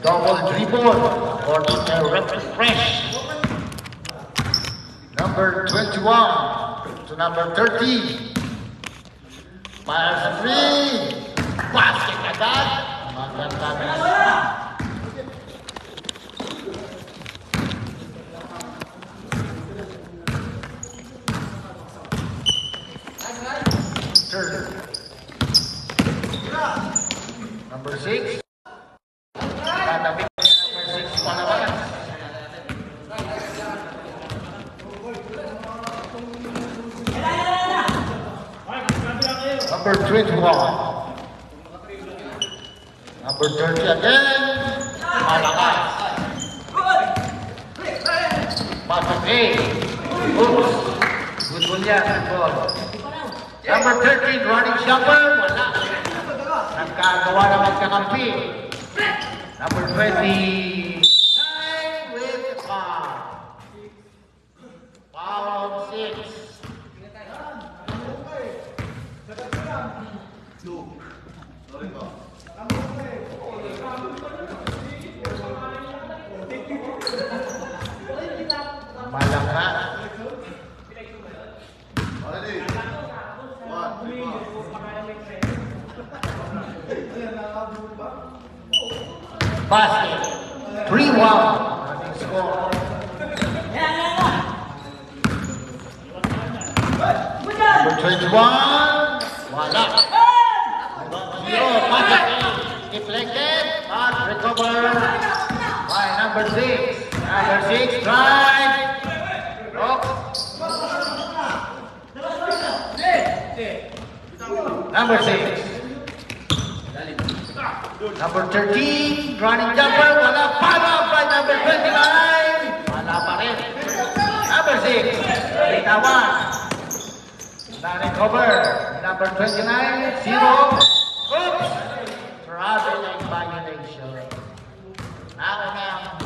Double dribble according to refresh. Number 21 to number 30. Fires a three. Basket agad. Maganda na. Number 6. Tatapit number 6 palabanan. Number 21. Number 30 again. Malakas. Pasok A. Oops. Good ball yan. Good ball. Number 13, running shopper. Wala. Nagkagawa naman kakampi. Number 20. With the foul. Foul on 6. Malakas. Basket. 3-1. Running score. Number 21. Wala. 0. Basket. Deflected. But recover by number 6. Number 6. Drive. Drop. Number 6. Number 13, running jumper, wala, follow up by number 29, wala pa rin. Number 6, bitawan, na-recover, number 29, 0, oops, traveling violation. Naunang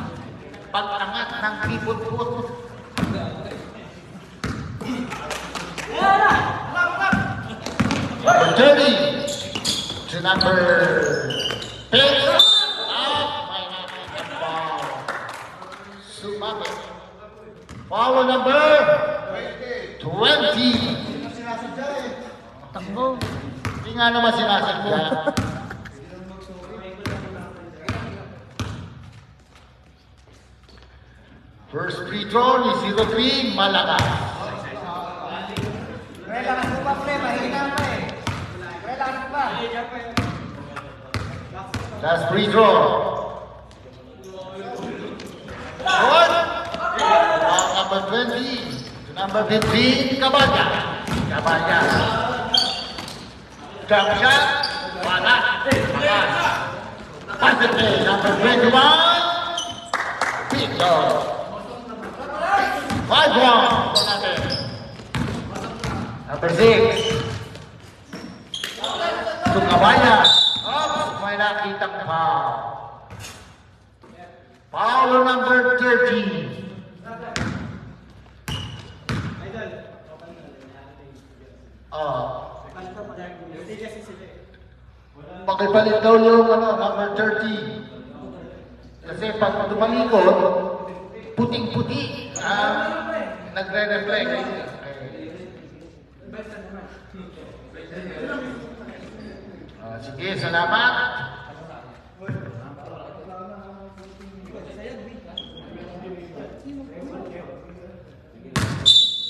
pag-angat ng pipot-put. Number 30, to number 10. May nakikita foul. Sumabit. Foul number 20. Takbo. Hindi nga naman sinasadya. First free throw ni 03, Malakas. Relax mo pa, pre. Mahina pa eh. Relax pa. Last free throw. Good. Number 20 to number 15, Caballa. Caballa. Jump shot. Wala. Magas. Positive. Number 21. Pito. 5-1. Number 6. To Caballa. May nakitang foul. Foul number 13. Pakipalit daw yung number 30. Kasi pag tumalikod, puting-puti. Nagre-reflect. Sige, salamat.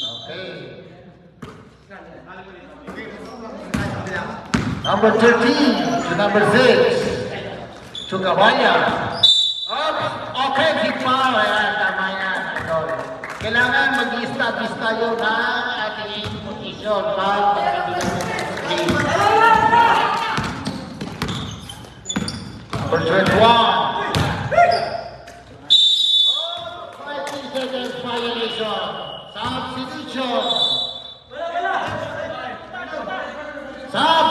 Okay. Number 13 to number 6 to Caballa. Okay, big foul. Tama yan. Kailangan mag-establish tayo ng ating posisyon pag number 21. 5 seconds violation. Substitution. Sub.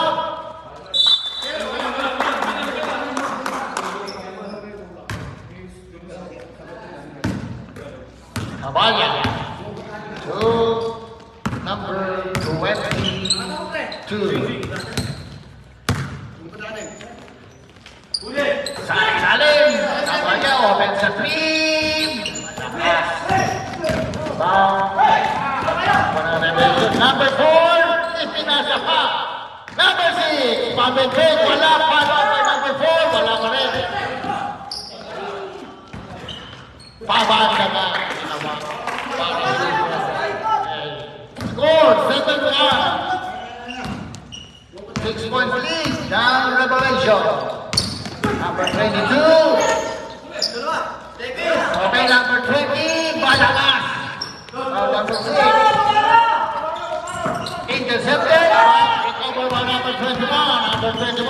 Caballa to number 22. Sa ilalim. open sa 3. Malakas. Rebound. Number 4, ipinasa pa. Number 6, pabibig, wala pa. Number 4, wala pa rin. Pabanda na. Score, 7-1. 6 points lead, down Revelation. Number 22. Okay, number 20, Balakas. Number 6. Intercepted. Recover by number 21. Number 21.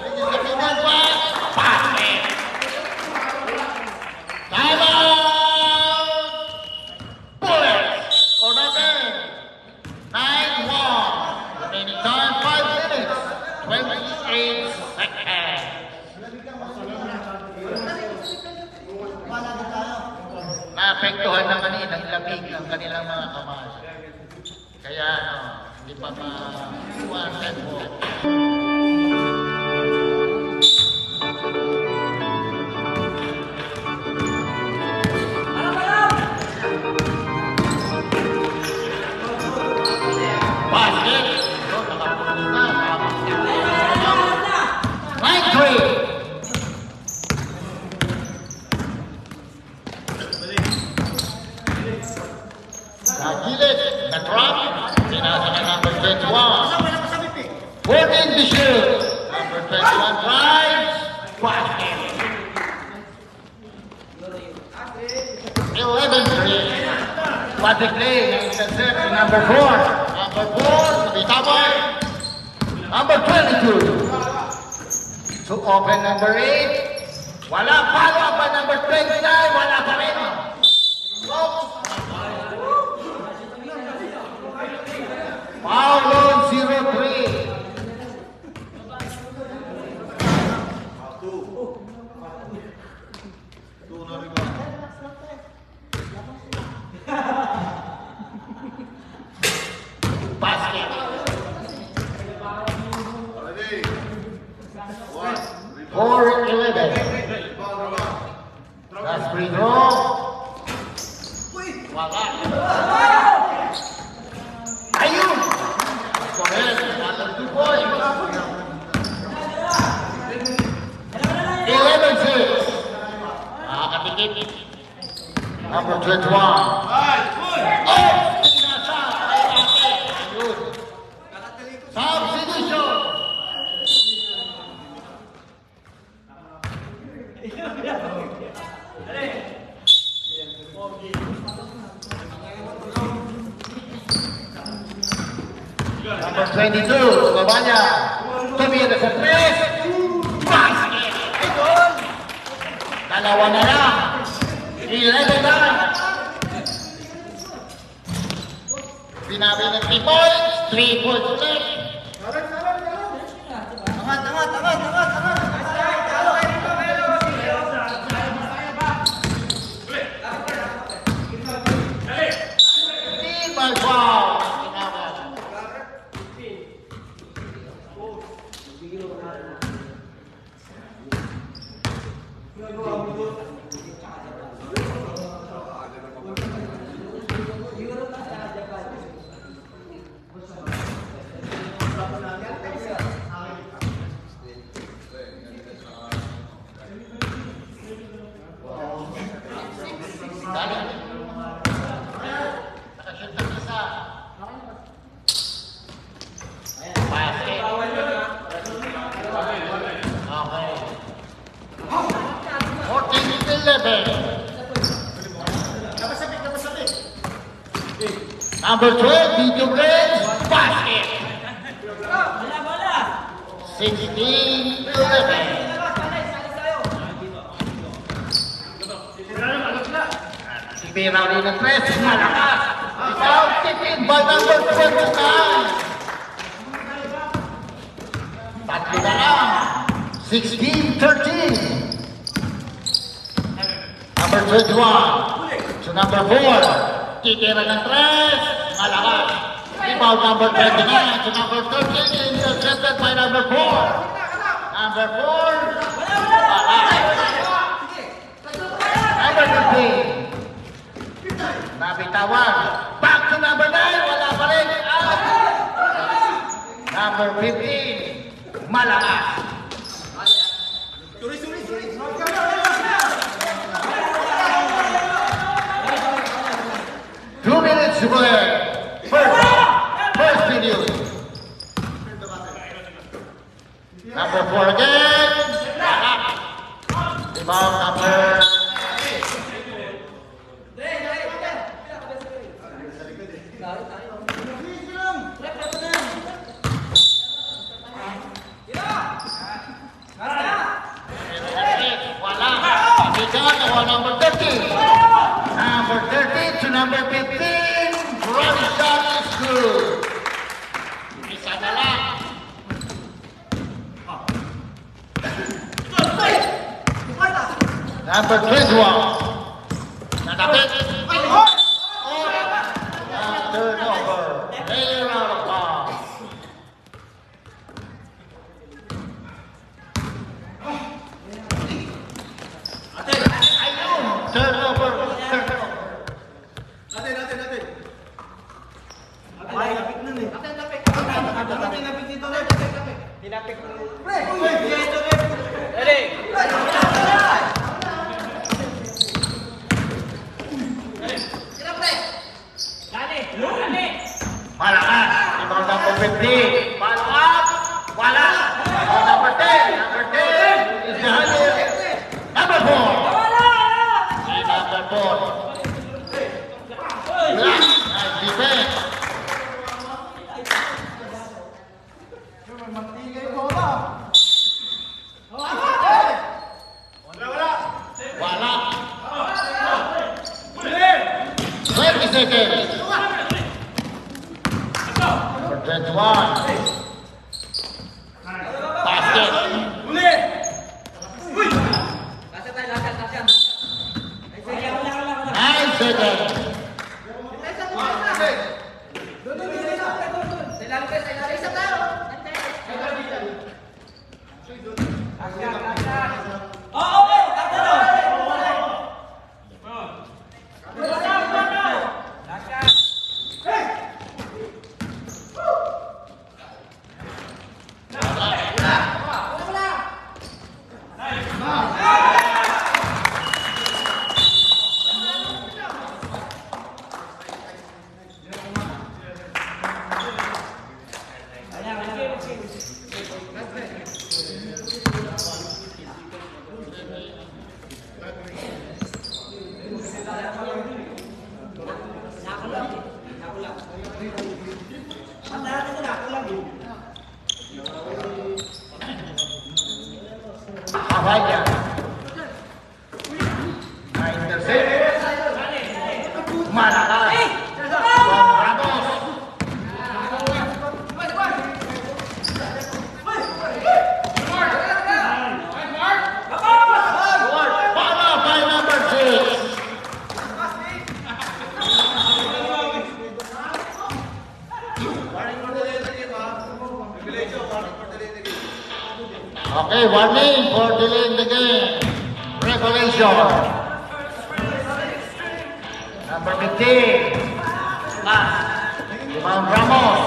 Intercepted one pass. Basket. Time out. Bullets. Score number 9-1. Remaining time 5 minutes. 28 seconds. Naapektuhan na kanina ang lamig ng kanilang mga kamay. Kaya hindi pa ma-1-10 mo. Basket! Nakapunin na. 9-3. Nagilid, nag-drop, pinasa na number 21. 14 to shoot. Number 21 drives, basket. 11-3. What the play, intercept number 4. Number 4, Bitabay. Number 22. To open number 8. Wala, follow up by number 29. Wala pa rin. Foul on 0-3. Basket. 4-11. Last free throw. Wala. Ayun! Correct. Another 2 points. 11-6. Nakakatikip. Number 21. Oh! Pinasa! Ayun. Substitution. Number 22, Babanya. Tumira sa 3. Basket. Dalawa na lang. 11 na. Binabi ng 3 points. 3 points ulit. Hindi by foul. Number 12, Dito Reds, basket. 16-11. Sibira ulit ng 3, malakas. Foul tipping by number 29. Tatlo na lang. 16-13. Number 21 to number 4. Titira ng 3. Malakas. Rebound number 29 to number 13. Intercepted by number 4. Number 4. Malakas. square. First video. Number 4 again. Rebound number. Number 30. Number 30 to number 15. Run shot is good. Isa na lang. Number 21. Natapit. Turnover. Player out of bounds. Turnover. Malakas. Rebound number 50. Follow up. Wala. Rebound number 10. Number 10 is the highest. Number 4. Number 4. Black. Nice defense. Wala. 20 seconds. Number 21. Basket. 9 seconds. Bahaya. Nah, intercept. Malakas. Ramos. Follow by number 6. Okay, warning for delaying the game. Regulation. Number 15. Rebound Ramos.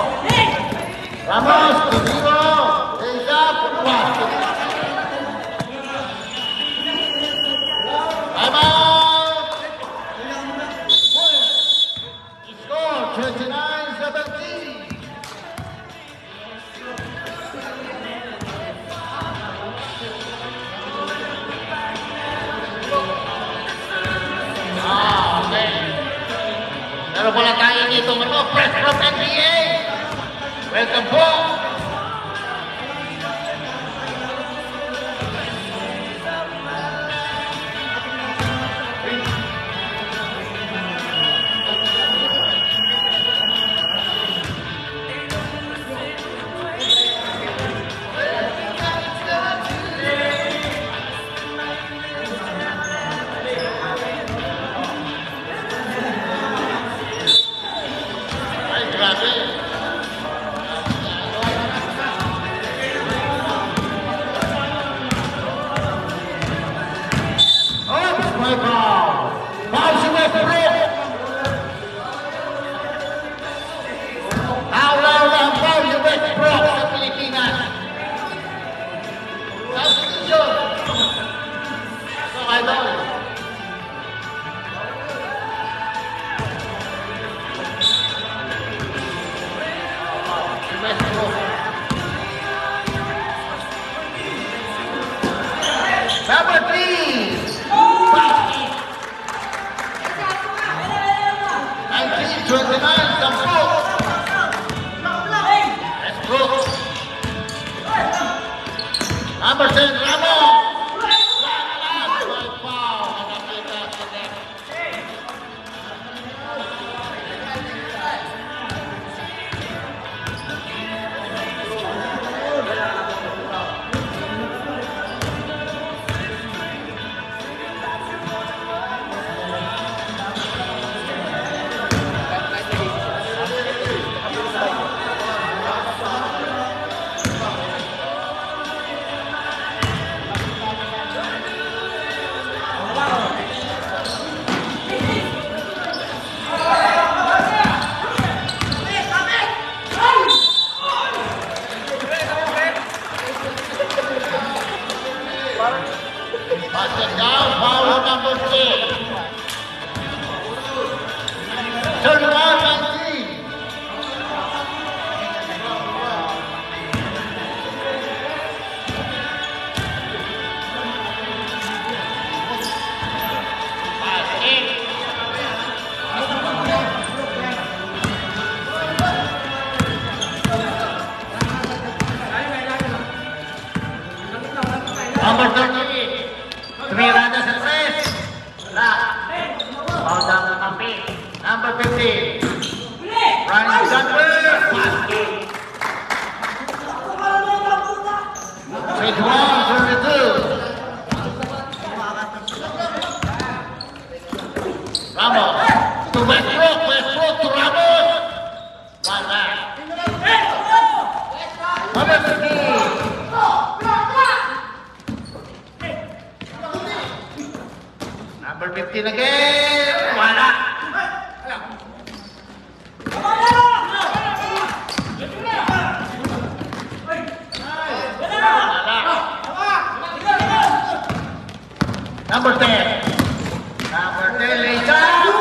Ramos, Tijiro. Raise up. Time out. Score 29-17. Meron pala tayo dito press from NBA. Welcome po. Basket down, foul number 6. 31-19. Number 38. Tumirada sa press. Wala. Foul down na tampi. Number 15. Ryan Gunter. Basket. With 1:32. Ramos. To Westbrook. Westbrook to Ramos. Wala. Number 15. Number 15 again. Wala. Number 10. Number 10 lays out.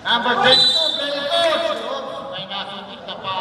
Number 10. May nasutik na pa.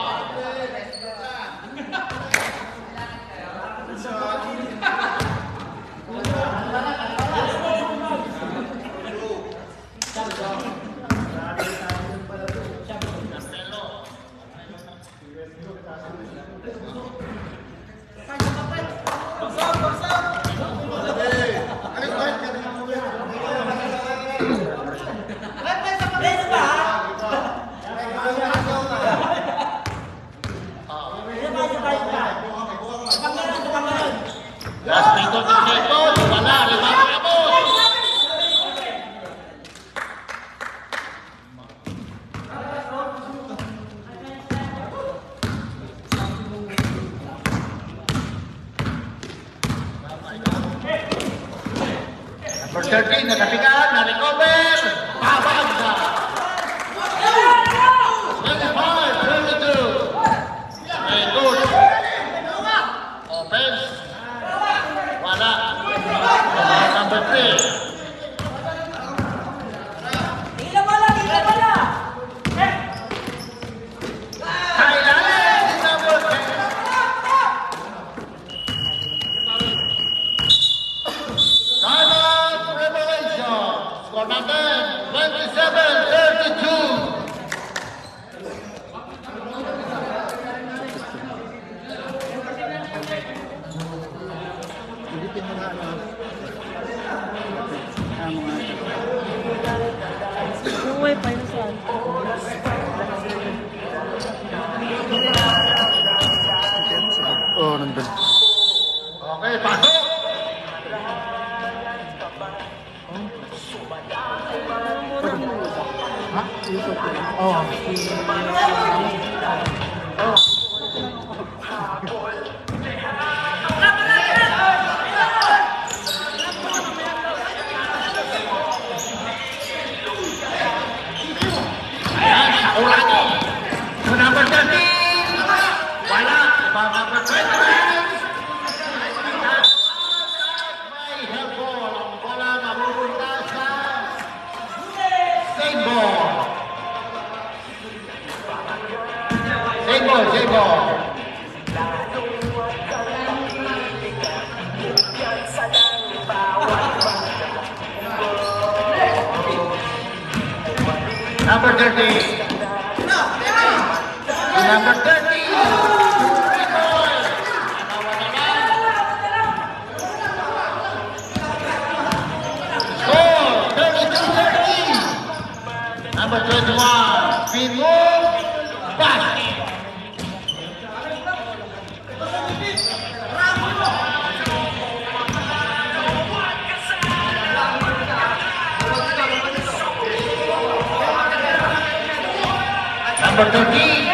Last minute of the second, wala, rebound Ramos. Number 13, nakapigan, na-recover, pabagda. 25-32. May good. Offense. Wala. Number 3. Kailangan number 10. Diamond Revelation. Score natin 27-32. Yung wifi na saan? Oh, nandun. Okay, pasok. Ha? Oh. Ayan, Saurani. To number 13. Wala. Number 20. May help ball. Ang bola mapupunta sa save ball. Save ball, save ball. Number 30. Number 30. Score 32-13. Number 21. Pino Basket. Number 13.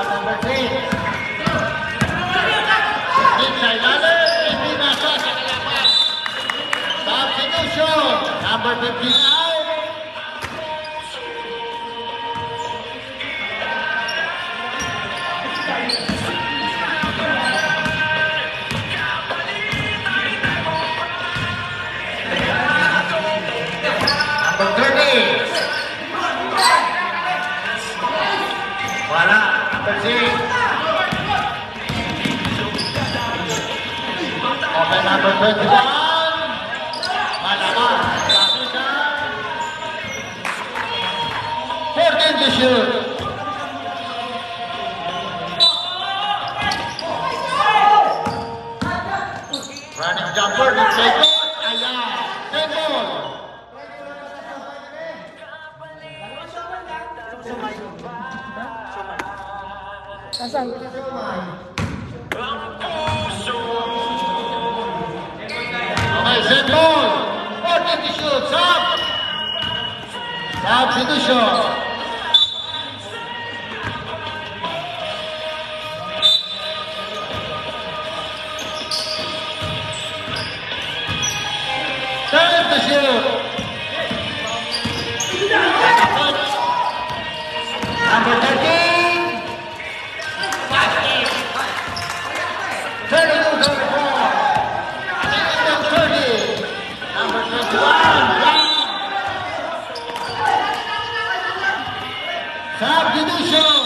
Number 3. Inside ladder, hindi nasa sa kalaban. Substitution. Number 15 out. number 6. Open number 21. Malakas. 14 to shoot. Running jumper, let's play coach. Ayan, 10 ball. Nasaan? Okay, set ball. 14 to shoot. Sub. Substitution. Time to shoot. Number 13. Basket. 32, 34. 30. Number 21. Substitution.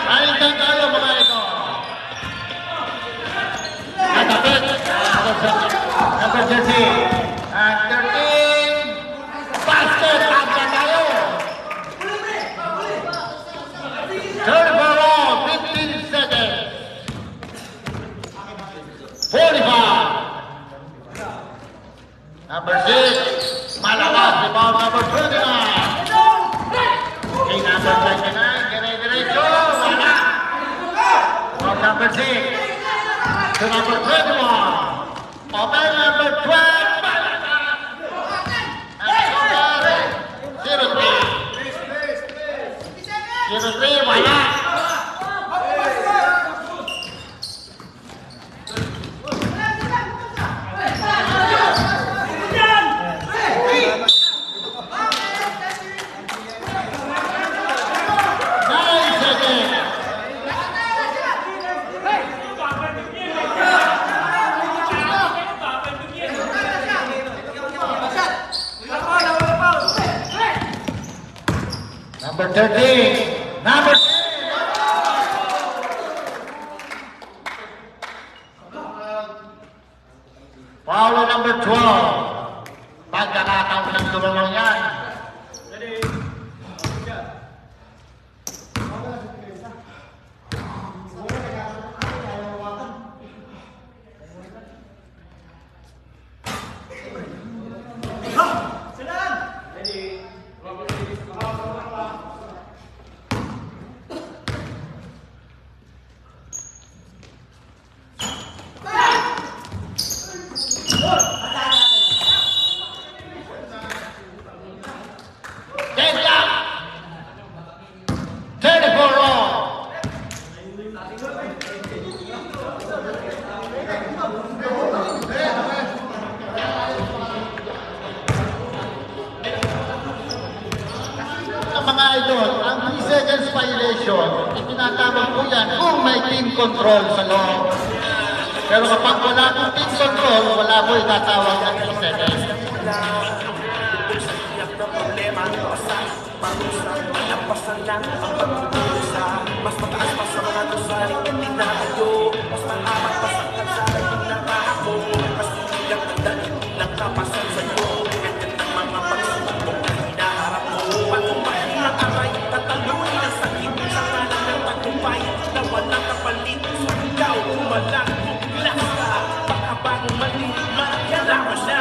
Balikan tayo mga ito. Natapit. Number 13. At 13. Basket. Pagka tayo. Third ball, 15 seconds. 45. Number 6. Malakas. Rebound number 29. Okay, number 29. Dire-diretso. Wala. From number 6 to number 21. Open number 12. Malakas. And over. 0-3. 0-3. Wala. Number 13. Number 10. Foul number 12. Pagkakataon ng tulong yan. Mga idol, ang 3 seconds violation, itinatawag po yan kung may team control sa loob. Pero kapag wala pong team control, wala po itatawag ng 3 seconds. Mas mataas pa sa mga dosaling hindi na kayo. Mas mahamat pa sa kalsada yung nakahako. Mas hindi ang tandaan, hindi lang kapasan sa'yo. Ganyan ang mga pagsubok na hinaharap mo. Patumpahin ang aray, tatalunin ang sakit sa ngalan ng tagumpay na walang kapalit. So ikaw, umalang, buklas ka. Baka bago mali, magkalaman na.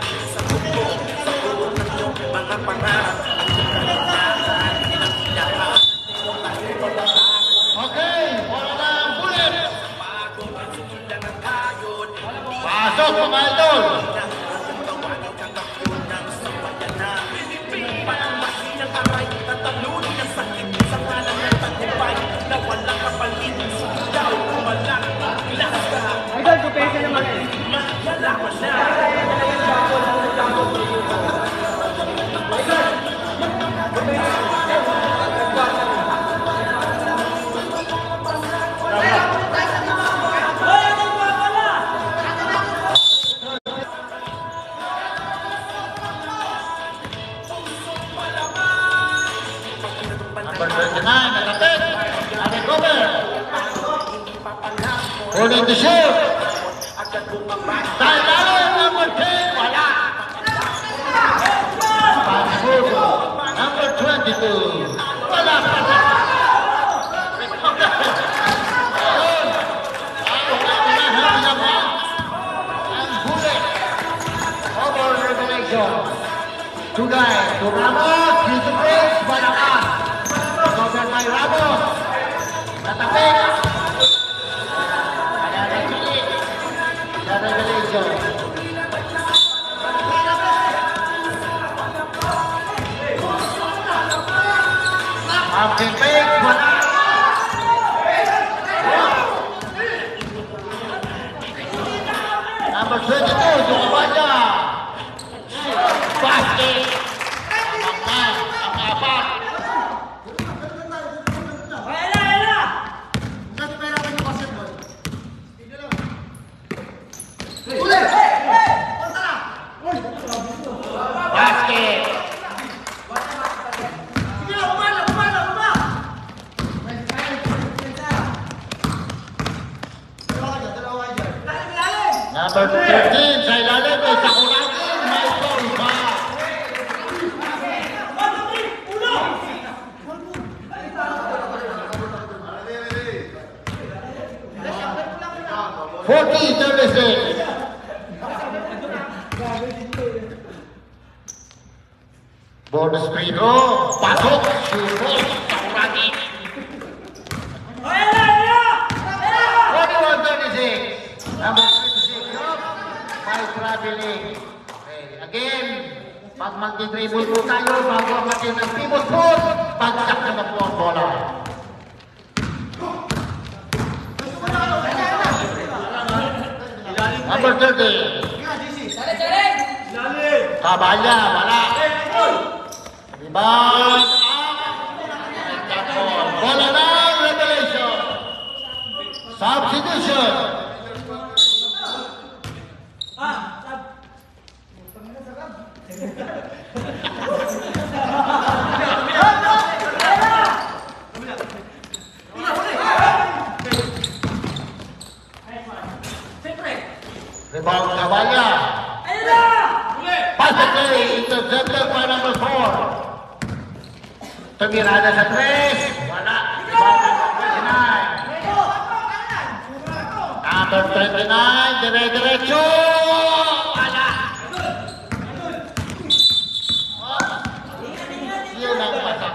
Sa puso, sa puso ng iyong mga pangarap. Number 29, nakapit. Na-recover. Pulling the shoot. Tayo, number 10, wala. Paspuso, number 22. Wala pa na. Ayun. Unahan naman. Ang bullet. Over regulation. Tugay, to Ramos. Dito Prince, wala ka. Cover by Ramos. Natapik. Kaya nagpilit. Sa regulation. Mountain Page, wala. Number 22, Jokabanya. Basket. Tamang na, ang apat. Basket. Number 13, sa ilalim ay Sakuragin, may goal pa. $40-36. Bonus free throw, pasok, shoot ball, Sakuragin. 41-36. Number 36, up, by traveling. Okay, again, pag mag-dribble po tayo, bago ang atin ng pivot foot, bagsak na po ang bola. Number 30. Kabalya, wala. Rebound. Bola na, revelation. Substitution. Rebound Kabalya. Pass the play, intercepted by number 4. Tumirada sa 3. Wala. Rebound number 29. Number 29, dire-diretso. Wala. Yun ang pasak.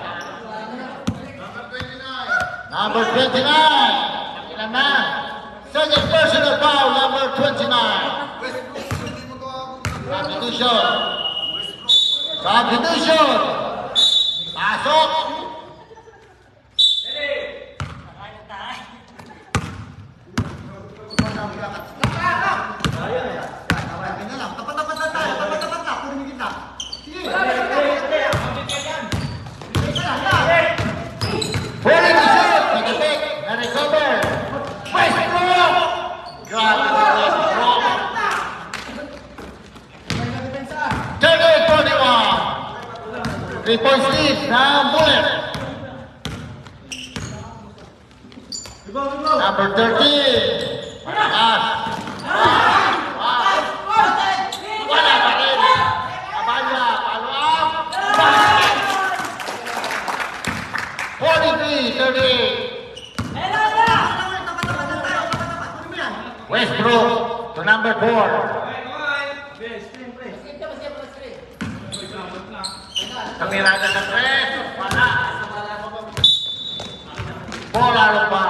Number 29. Ilan na? Second personal foul, number 29. Substitution. Substitution. Pasok. Tapat-tapat na tayo, tapat-tapat na, kunin kita. Sige. Pulling the shoot. Nag-pick. Na-recover. Westbrook. Grabe si Westbrook. 38-41. 3-point lead ng Bullet. Number 13. Malakas. Wala pa rin. Abanya, follow up. Basket. 43-38. Westbrook to number 4. Kamirada sa 3. Wala. Bola lupa.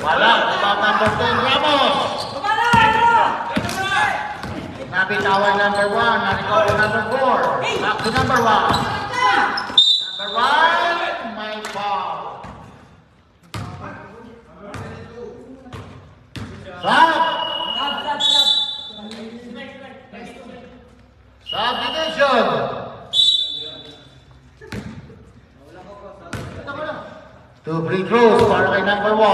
Wala. Number 10 Ramos. Nabitawan number 1. Narikobo number 4. Back to number 1. Number 1. May foul. Subdivision. Two free throws para kay number 1.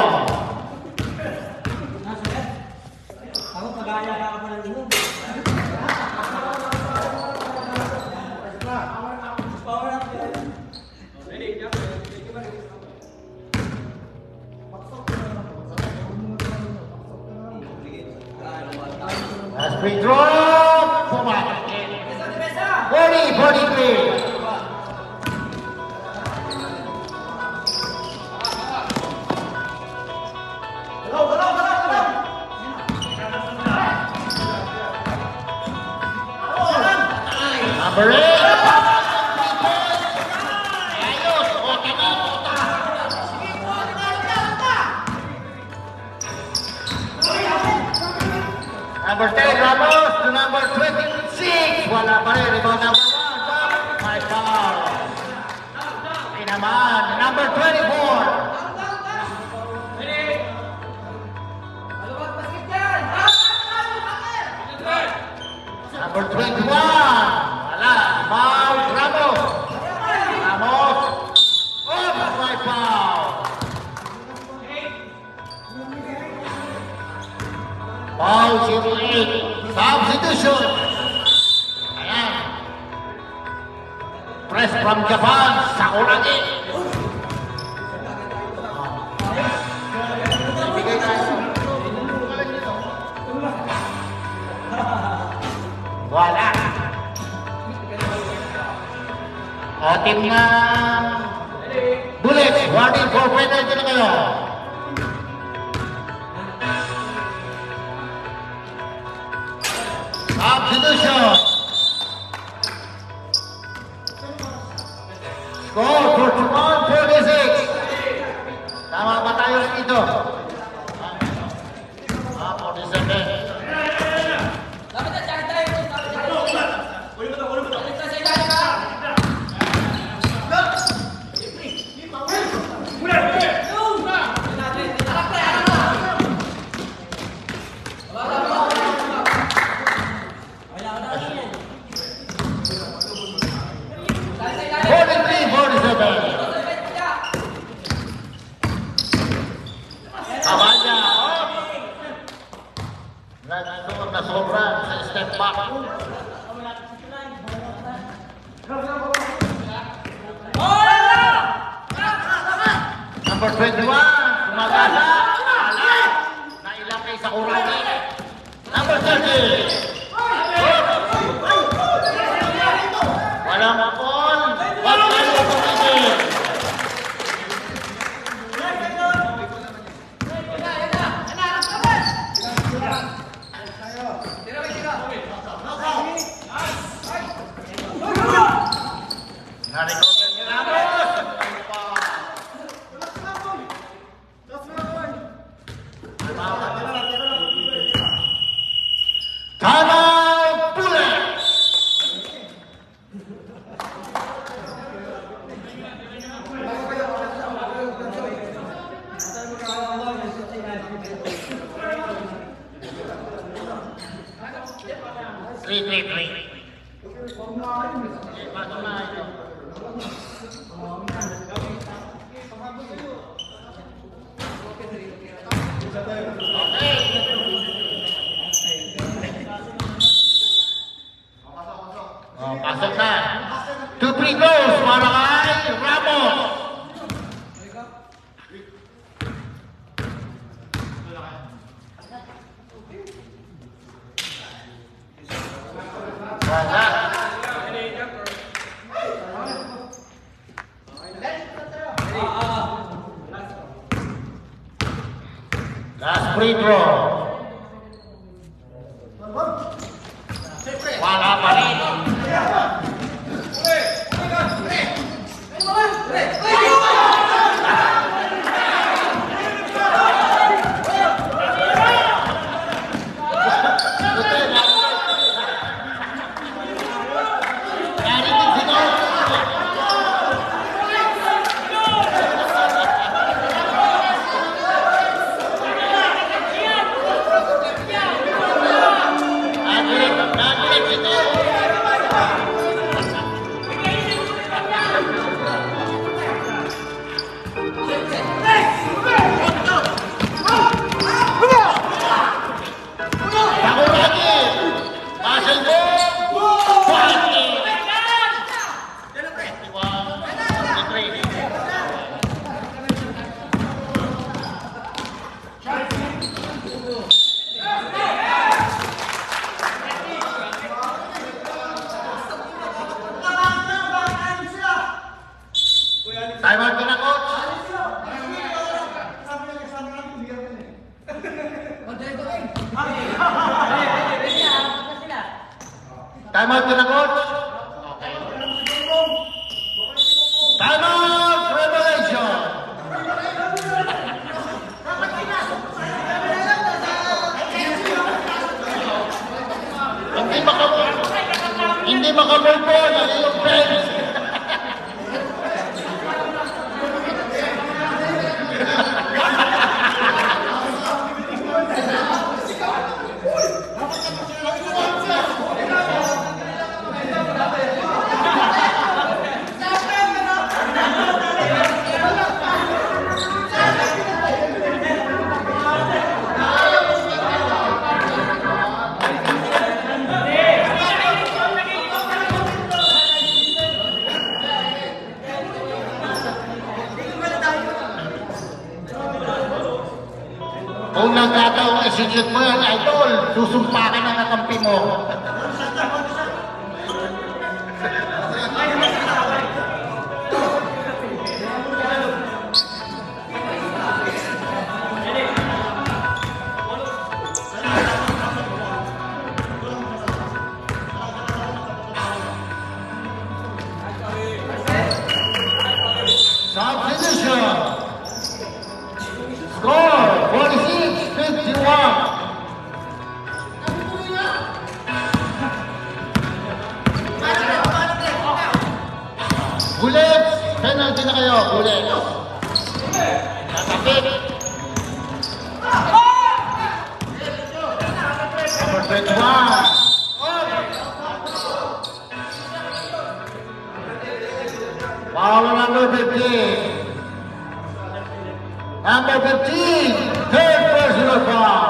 Free throw. Pumatak. 40-43. Number 8. Ayos. O, number 10, Ramos to number 26. Wala pa rin. Rebound number 1. My foul. Ay naman. Number 24. Number 21. Wala. Foul. Ramos. Ramos. Oh, my foul. Foul 08. Substitution. Ayan. Press from Japan. Sakuragi. Ibigay tayo. Wala. O, team na Bullets. Warning for penalty na kayo. Substitution. Score 41-46. Tama ba tayo dito? 47. Number 21, Sumagala, Ala, nailakay sa Kurani. Number 30. Walang akon, wag kayo pumigil. Na-recover ni Ramos. Timeout, Bullets! Three. Pasok na. 2 free goals para kay Ramos. Wala. Last free throw. Wala pa rin. Time out ka na, coach? Okay. Time out! Revelation! Hindi makamove on, ano yung bench? Kung nagkataong isinit mo yan, idol, susumpakan ang kakampi mo. Substitution. Score 46-51. Bullets, penalty na kayo, Bullets. Tatapit. Number 21. Foul on number 15. Number 15, third personal foul.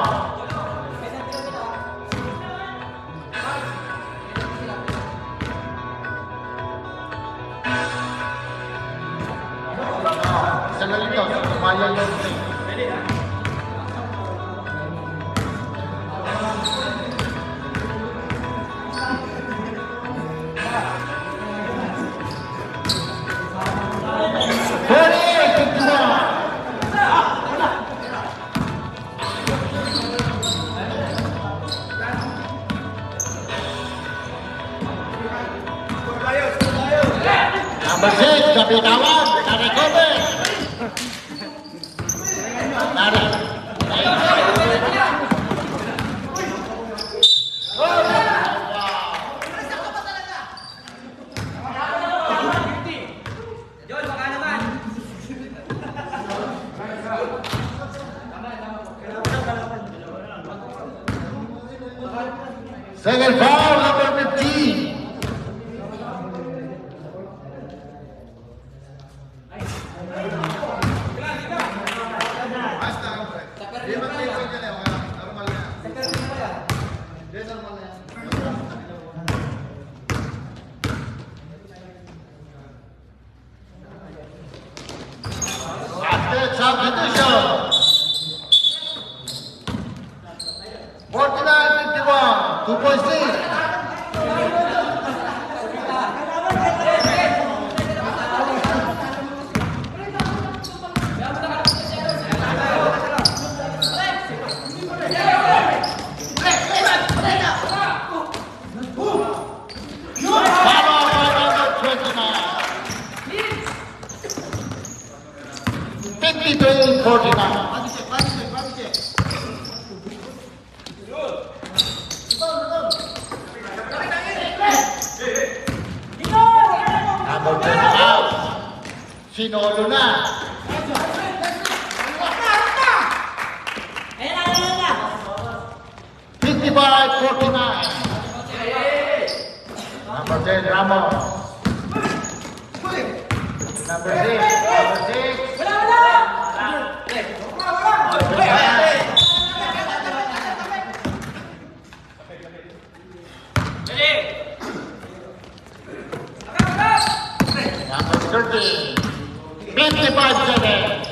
Sandali ito, tumayan yung Number 6, kapitawan, na-recover. Second foul, number 15. Substitution. 49-51, 2.6. Sinolo na. Number 10, Ramos. Number 6. Number 13. 55 seconds.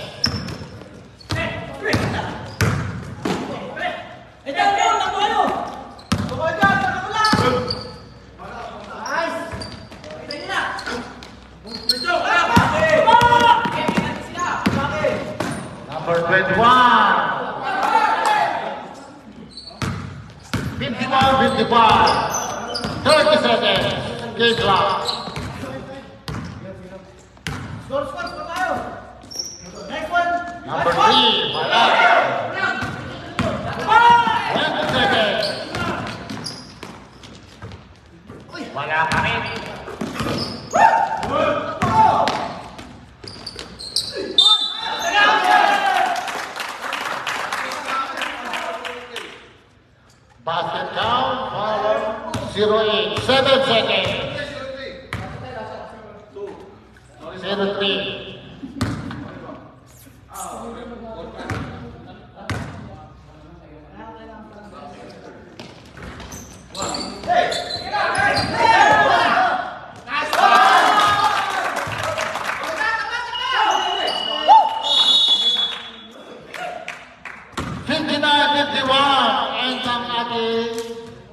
Number 21. 51-55. 30 seconds. Game clock. Scores pa tayo. Next one. Number 3, wala. 20 seconds. Wala pa rin. Basket count, power, 0-8, 7 seconds. 0-3.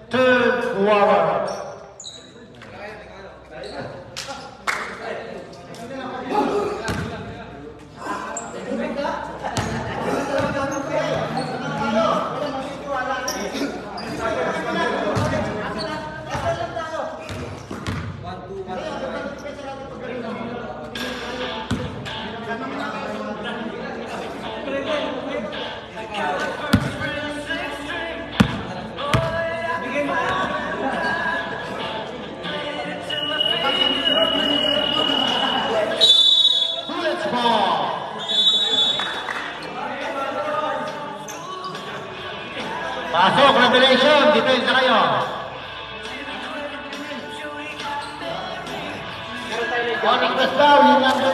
Third quarter. Pasok, revelation, defense na kayo. Onyx Bastaw, yung number.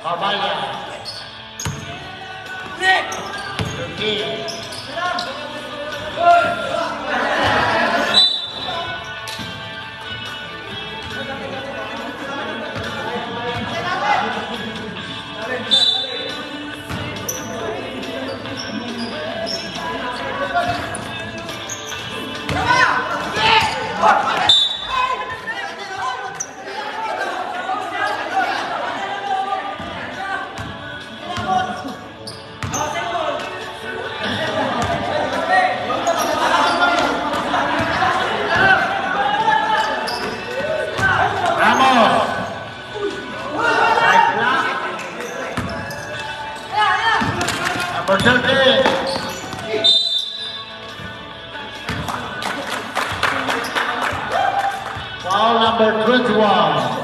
Kabaya. Okay. Number 13. Foul number 21.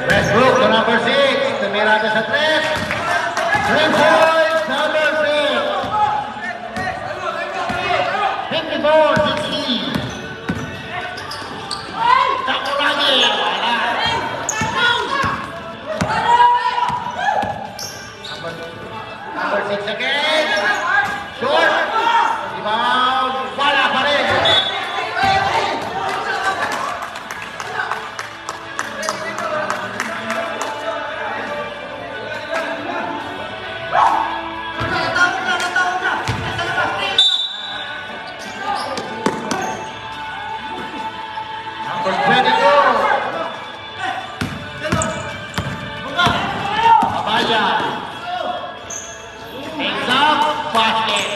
Westbrook, the number 6. Tumira ka sa 3. 3 points, number 6. 54-60. Tako lagi. Wala. Number 6 again. Short. Rebound. Wala pa rin. Number 22. Abaya. Hands up, basket.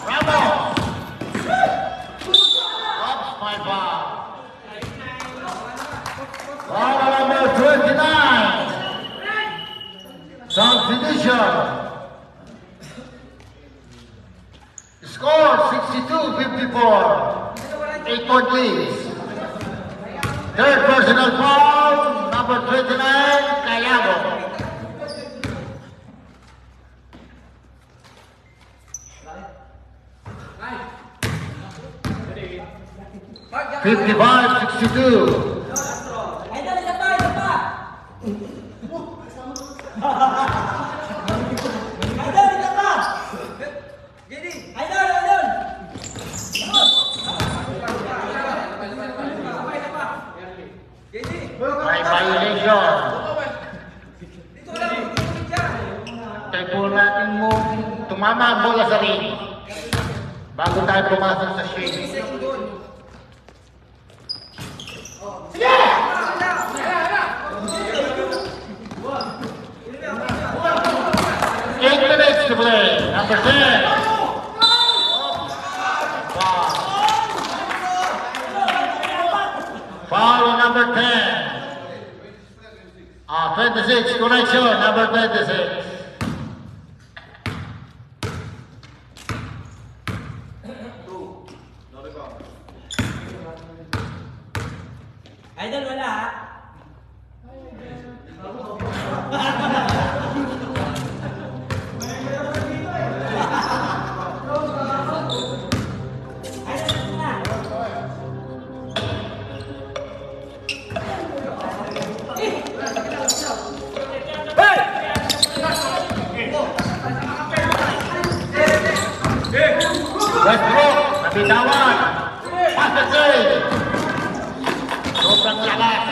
Ramos. Ups, my foul. Foul number 29. Substitution. Score 62-54. 8-point lead. Third personal foul, number number 29, Cayabo. 55-62. May violation. Tayo po natin mo tumama ang bola sa ring bago tayo pumasok sa shade. Sige! 8 minutes to play. Number 10. Foul on number 10. 26, correction, number 26. Idol, wala ha? Westbrook, nabitawan. Pasasay. Sobrang lakas.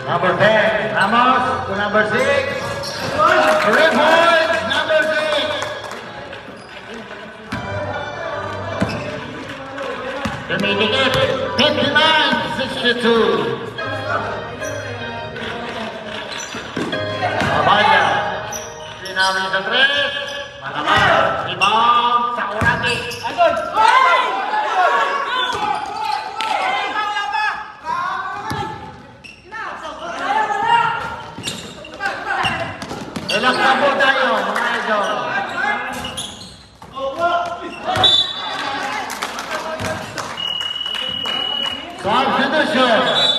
Number 10, Ramos to number 6. 3 points, number 6. Tumitigit, 59-62. Abaya, sinabi sa 3. Malakas, rebound sa Uraki. Relax na po tayo, mga idol. Substitution.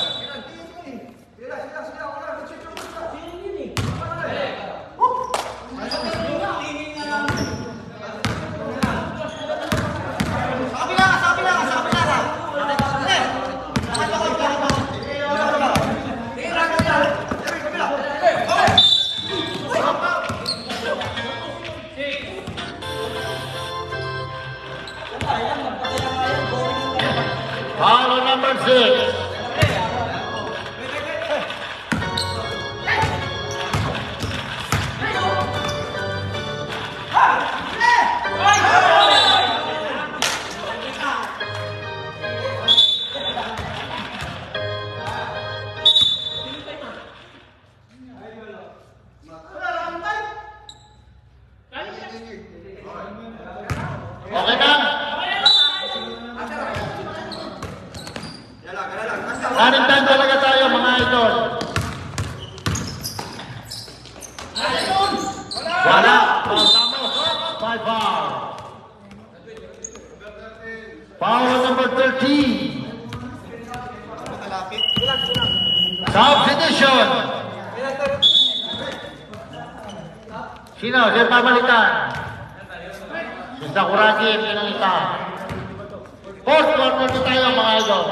Foul on number 6. Okay na? Kanintan talaga tayo, mga idol. Wala. Five foul. Foul number 13. Substitution. Sino? Sino pabalikan? Si Sakuragi, pinalita. Fourth quarter na tayo, mga idol.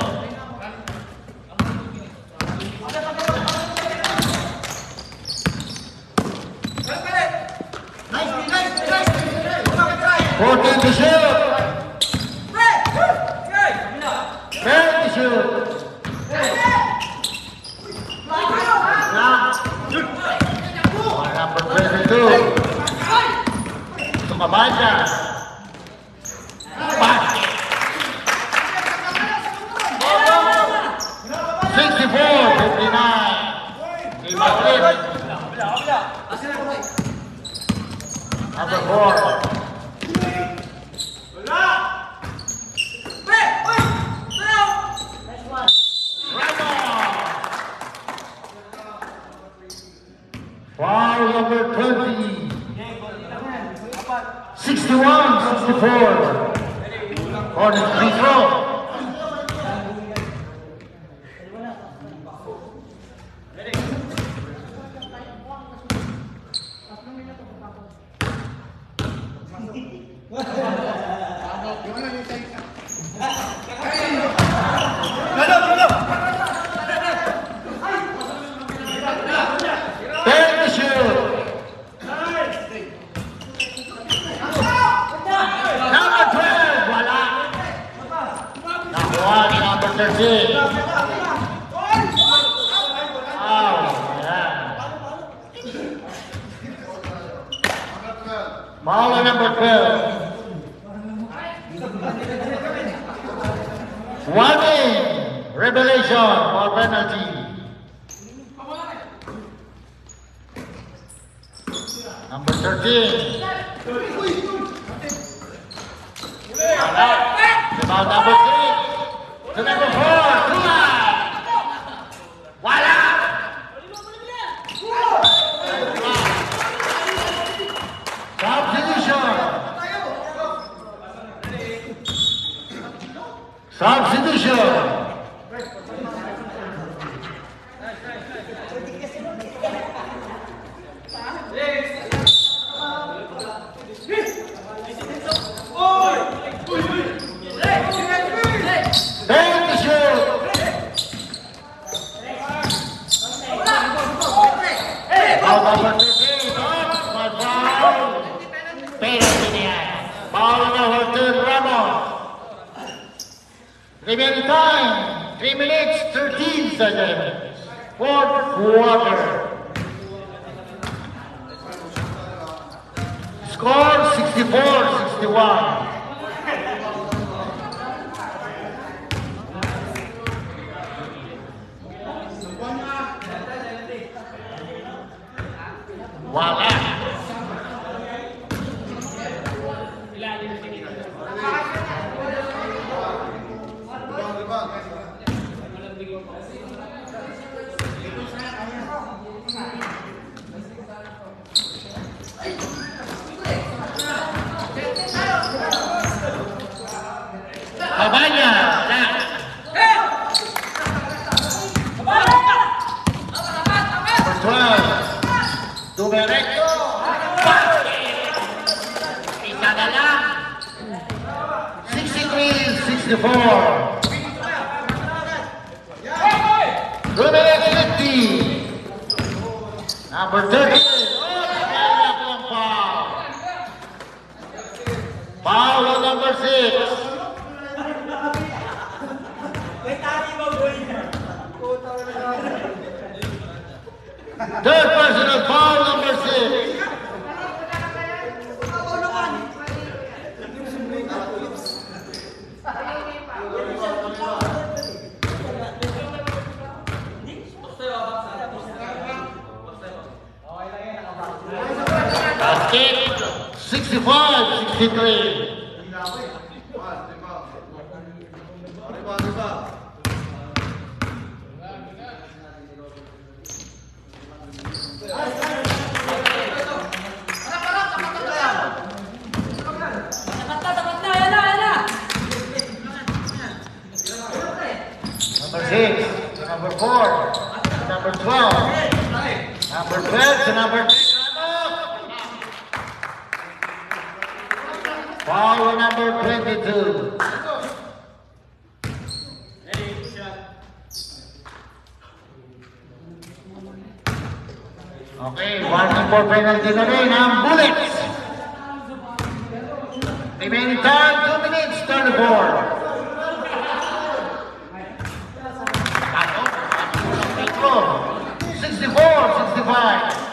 Fourteen to shoot. Third to shoot. Number 22. Tumabaya. Basket. 64-59. Game of three. Number 4. Foul number 20. 64. Corner free throw. Take the shoot. Number 12, wala. Nakuha ni number 13. Wow, ayan. Foul on number 12. One in. Revelation for penalty. Number 13. About number 6 to number 4. Wala. Substitution. Substitution. Take the shoot. Foul number 13. Foul. Penalty niya. Foul number 13, Ramos. Remaining time, 3 minutes, 13 seconds. Fourth quarter. Score 64-61. Wala. Kabanya, wala. Number 12. Dumerecto. Isa na lang. 63-64. Dumerecto 50. Number 30. Foul on number 6. Third personal foul number 6. Basket 65-63. Number 6, number 4, number 12, number 12 to number 10. Foul number 22. Okay, one more penalty na rin ang Bullets. Remaining time, 2 minutes, 34. 64-65.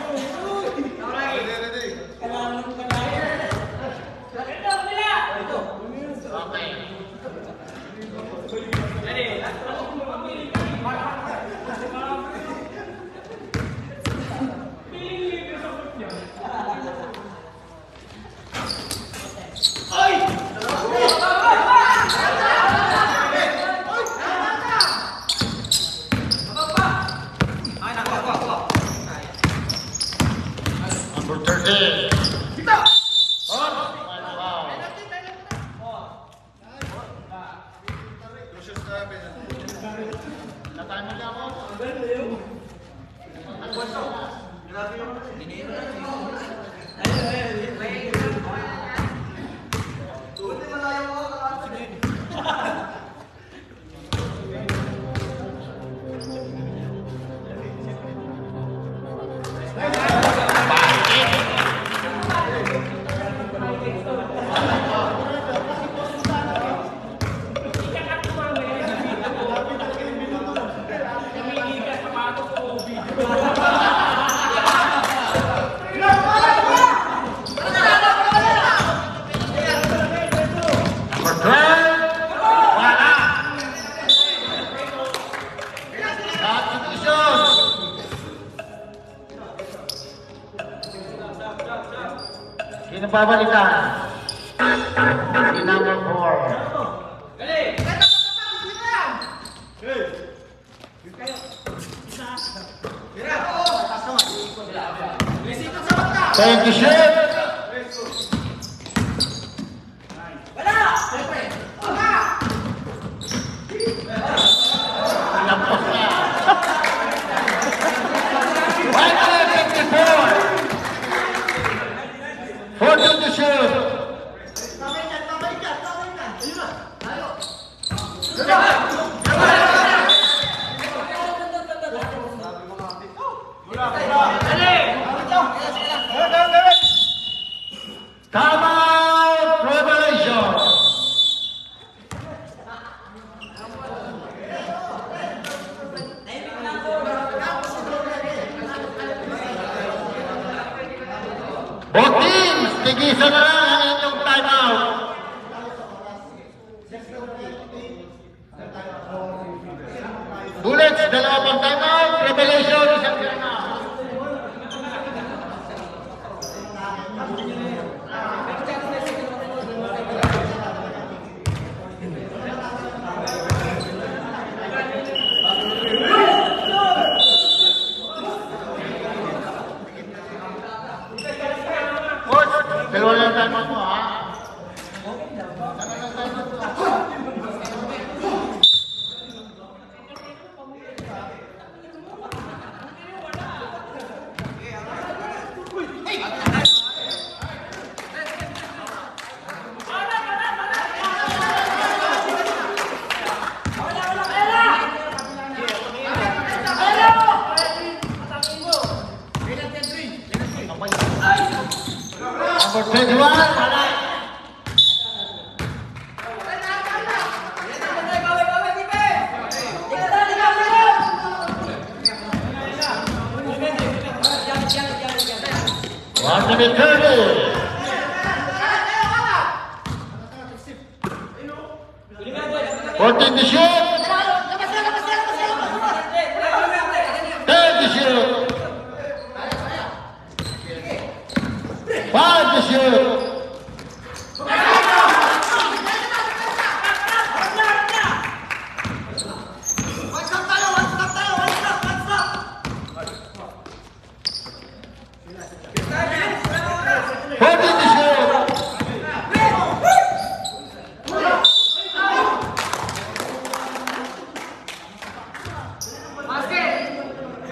Sino babalikan? Si number 4. Thank you, Chef. Timeout, Revelation. Both teams, tigisan na lang ang inyong timeout. Bullets, dalawa pang timeout. Revelation, isang timeout. Dalawa lang timeout mo, ha? Number 21, wala. One minute 30. 14 to shoot. 10 to shoot. 5 to shoot.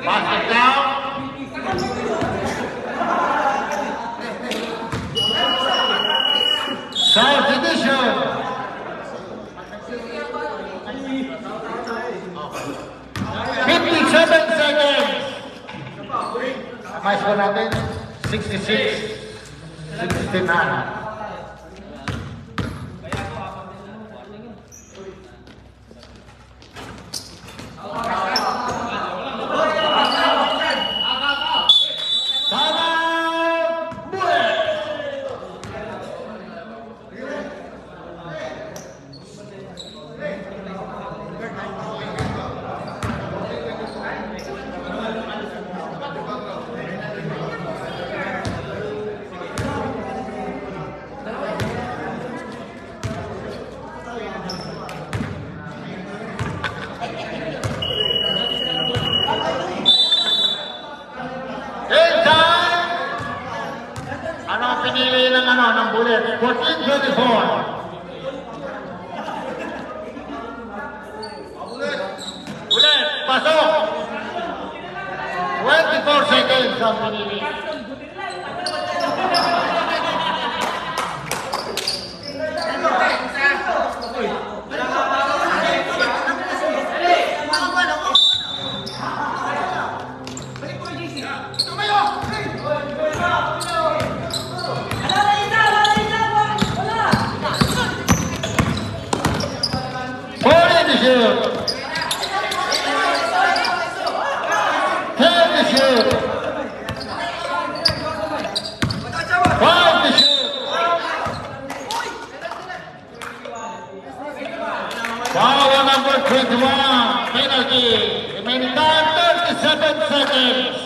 Basket down. South Division. seconds. Mais score natin, 66-69. Pinili ng bullet, 14-24. Bullet, pasok. 24 seconds ang pinili. Foul number 21, penalty. Remaining time 37 seconds.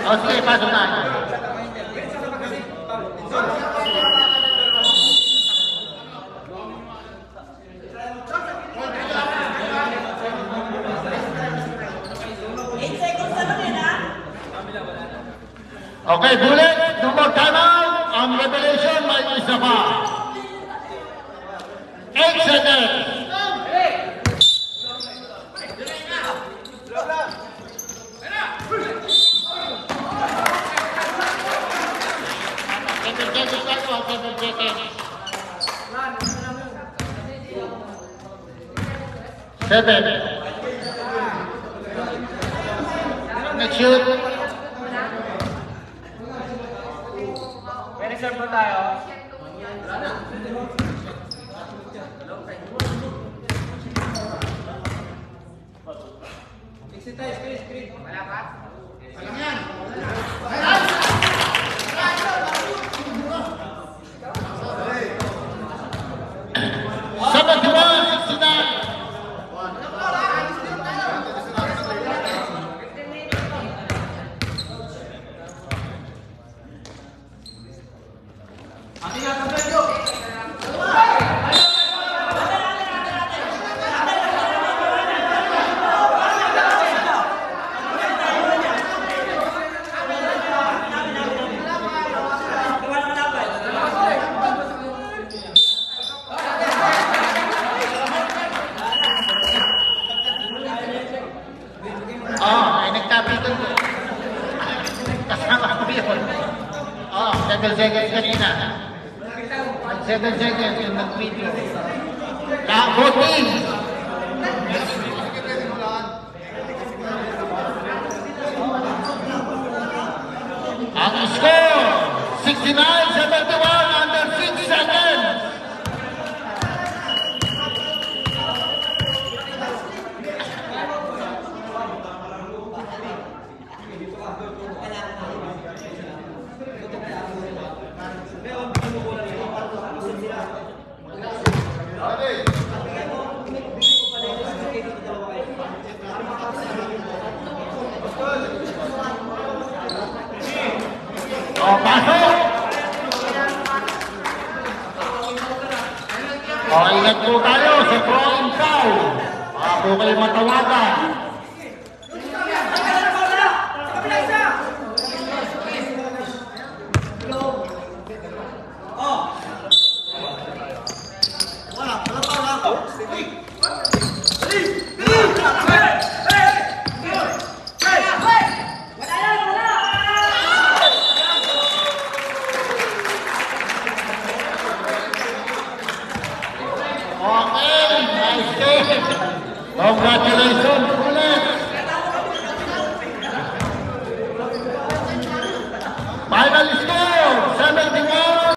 Okay, pasok na. Okay, Bullet, no more timeout. Ang Revelation may isa pa. 8 seconds. Seven. Next shoot. May reserve po tayo. Screen. Wala pa? Wala yan. 71-69. yun. Oh, 7 seconds kanina. 7 seconds yung nag-video. Voting! Ang score, 69-71 under 6 seconds. Oh, pasok! Oh, ingat po tayo sa throwing foul. Baka po kayo matawagan. Okay, nice game. Congratulations ulit.